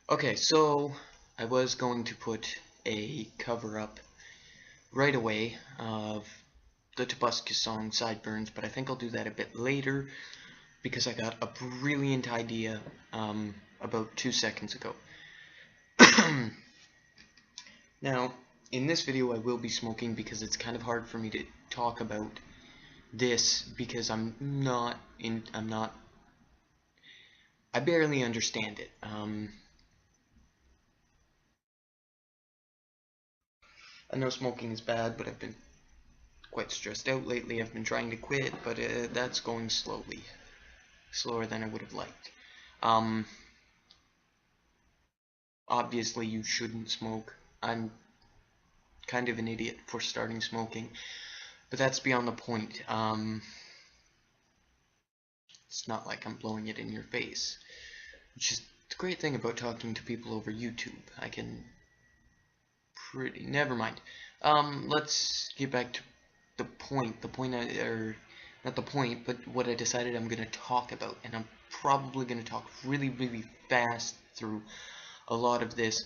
Okay, so I was going to put a cover up right away of the Tobuscus song Sideburns, but I think I'll do that a bit later because I got a brilliant idea about 2 seconds ago. Now, in this video I will be smoking because it's kind of hard for me to talk about this because I barely understand it. I know smoking is bad, but I've been quite stressed out lately. I've been trying to quit, but that's going slowly. Slower than I would have liked. Um, Obviously you shouldn't smoke. I'm kind of an idiot for starting smoking, but that's beyond the point. It's not like I'm blowing it in your face, which is the great thing about talking to people over YouTube. I can never mind. Let's get back to the point. Or not the point, but what I decided I'm gonna talk about, and I'm probably gonna talk really, really fast through a lot of this,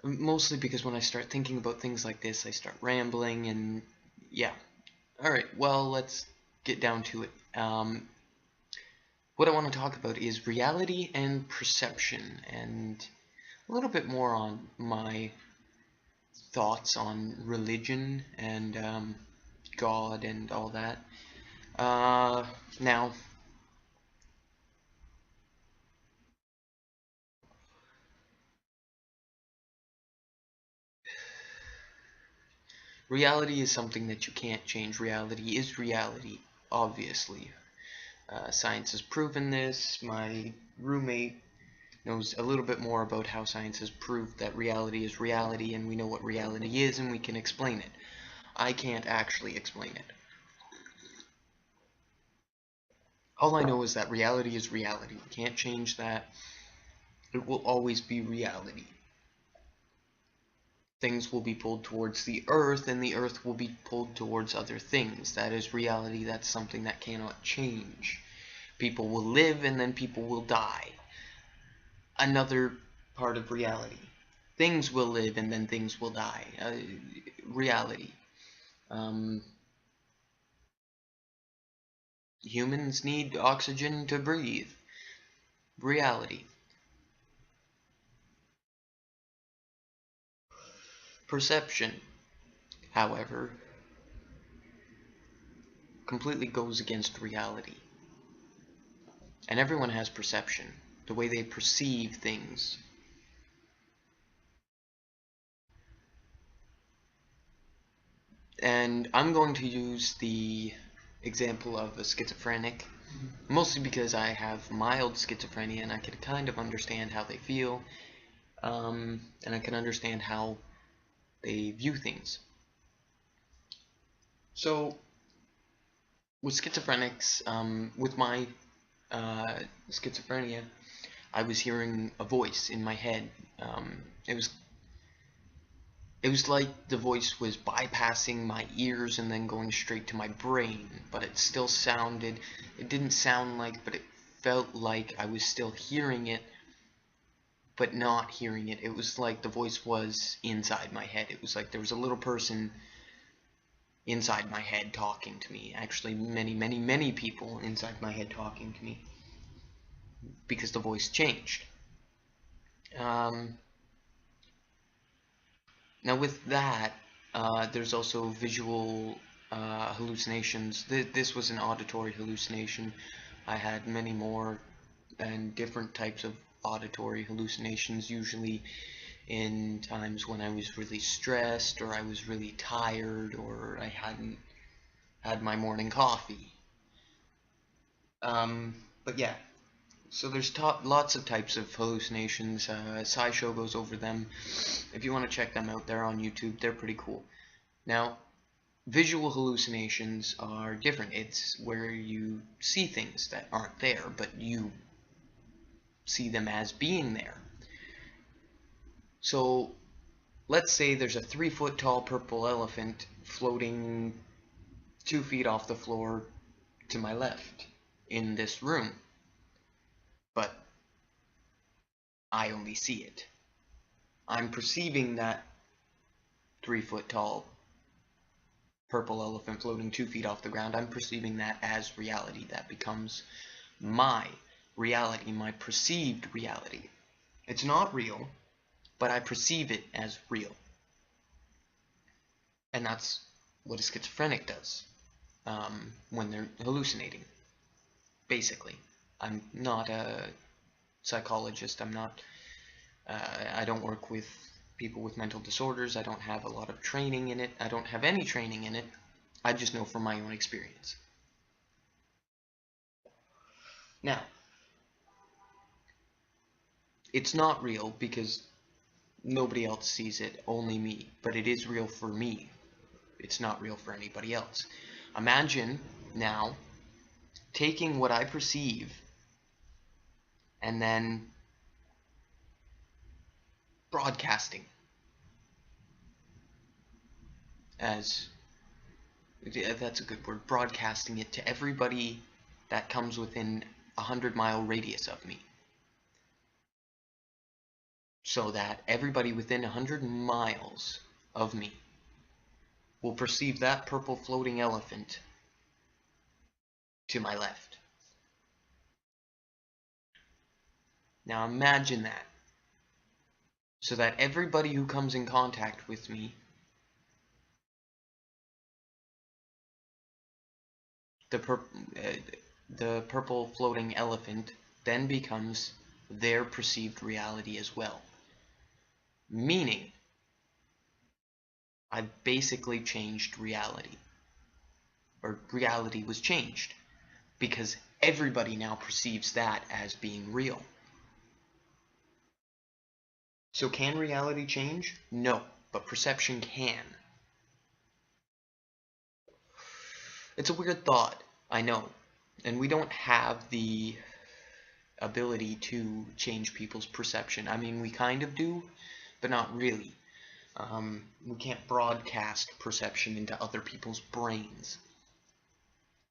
mostly because when I start thinking about things like this, I start rambling, and yeah. Alright, well, let's get down to it. What I want to talk about is reality and perception, and a little bit more on my thoughts on religion and God and all that. Now, reality is something that you can't change. Reality is reality, obviously. Science has proven this. My roommate knows a little bit more about how science has proved that reality is reality, and we know what reality is, and we can explain it. I can't actually explain it. All I know is that reality is reality. You can't change that. It will always be reality. Things will be pulled towards the earth, and the earth will be pulled towards other things. That is reality. That's something that cannot change. People will live, and then people will die. Another part of reality. Things will live, and then things will die. Reality. Um, Humans need oxygen to breathe. Reality. Perception, however, completely goes against reality. And everyone has perception, the way they perceive things. And I'm going to use the example of a schizophrenic, mostly because I have mild schizophrenia and I can kind of understand how they feel, and I can understand how they view things. So, with schizophrenics, with my schizophrenia, I was hearing a voice in my head. Um, it was it was like the voice was bypassing my ears and then going straight to my brain, but it didn't sound like, but it felt like I was still hearing it, but not hearing it. It was like the voice was inside my head. It was like there was a little person inside my head talking to me. Actually, many, many, many people inside my head talking to me because the voice changed. Um, Now with that, there's also visual hallucinations. This was an auditory hallucination. I had many more and different types of auditory hallucinations, usually in times when I was really stressed or I was really tired or I hadn't had my morning coffee. But yeah, so there's lots of types of hallucinations. SciShow goes over them. If you want to check them out, they're on YouTube. They're pretty cool. Now, visual hallucinations are different. It's where you see things that aren't there, but you see them as being there. So, let's say there's a 3-foot tall purple elephant floating 2 feet off the floor to my left in this room. But I only see it. I'm perceiving that 3-foot tall purple elephant floating 2 feet off the ground. I'm perceiving that as reality. That becomes my reality, my perceived reality. It's not real, but I perceive it as real. And that's what a schizophrenic does when they're hallucinating, basically. I'm not a psychologist. I don't work with people with mental disorders. I don't have a lot of training in it. I don't have any training in it. I just know from my own experience. Now, it's not real because nobody else sees it, only me. But it is real for me. It's not real for anybody else. Imagine now taking what I perceive and then broadcasting as, that's a good word, broadcasting it to everybody that comes within a 100-mile radius of me. So that everybody within 100 miles of me will perceive that purple floating elephant to my left. Now imagine that. So that everybody who comes in contact with me, the purple floating elephant then becomes their perceived reality as well. Meaning, I've basically changed reality. Or reality was changed. Because everybody now perceives that as being real. So can reality change? No, but perception can. It's a weird thought, I know. And we don't have the ability to change people's perception. I mean, we kind of do, but not really. We can't broadcast perception into other people's brains,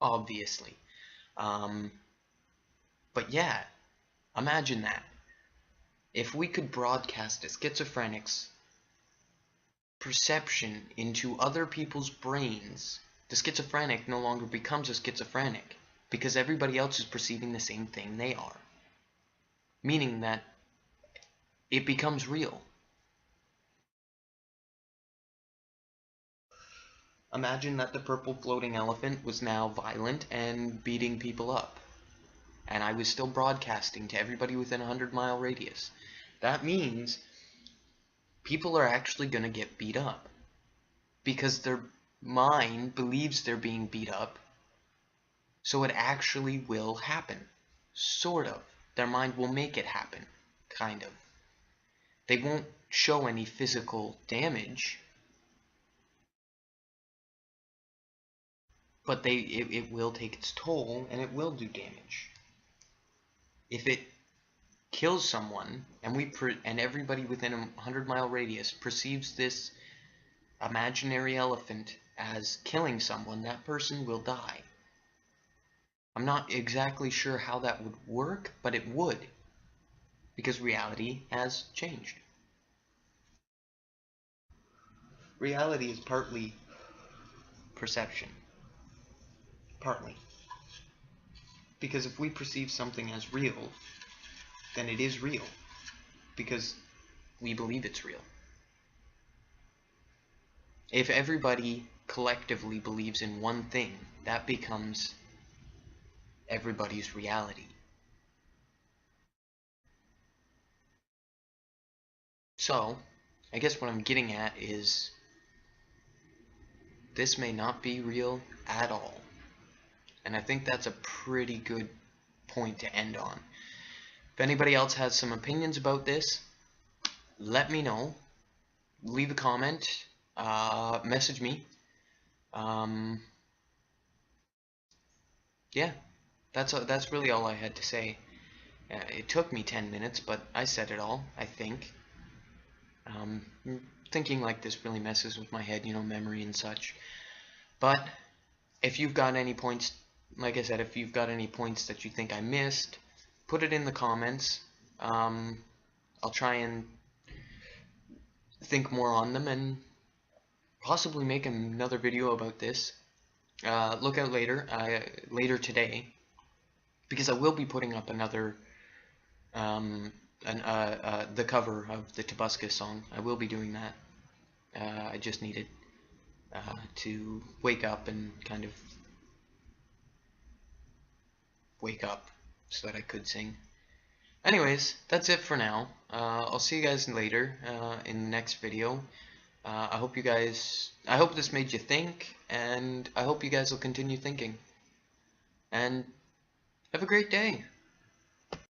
obviously. But yeah, imagine that. If we could broadcast a schizophrenic's perception into other people's brains, the schizophrenic no longer becomes a schizophrenic because everybody else is perceiving the same thing they are. Meaning that it becomes real. Imagine that the purple floating elephant was now violent and beating people up. And I was still broadcasting to everybody within a 100-mile radius. That means people are actually going to get beat up. Because their mind believes they're being beat up. So it actually will happen. Sort of. Their mind will make it happen. Kind of. They won't show any physical damage. But it will take its toll, and it will do damage. If it kills someone, and everybody within a 100-mile radius perceives this imaginary elephant as killing someone, that person will die. I'm not exactly sure how that would work, but it would. Because reality has changed. Reality is partly perception. Partly. Because if we perceive something as real, then it is real. Because we believe it's real. If everybody collectively believes in one thing, that becomes everybody's reality. So, I guess what I'm getting at is this may not be real at all. And I think that's a pretty good point to end on. If anybody else has some opinions about this, let me know. Leave a comment. Message me. Yeah, that's really all I had to say. It took me 10 minutes, but I said it all, I think. Thinking like this really messes with my head, memory and such. But if you've got any points, like I said, if you've got any points that you think I missed, put it in the comments. I'll try and think more on them and possibly make another video about this. Look out later today, because I will be putting up another the cover of the Tobuscus song. I will be doing that. I just needed to wake up and kind of wake up so that I could sing. Anyways, that's it for now. I'll see you guys later in the next video. I hope this made you think, and I hope you guys will continue thinking. And have a great day.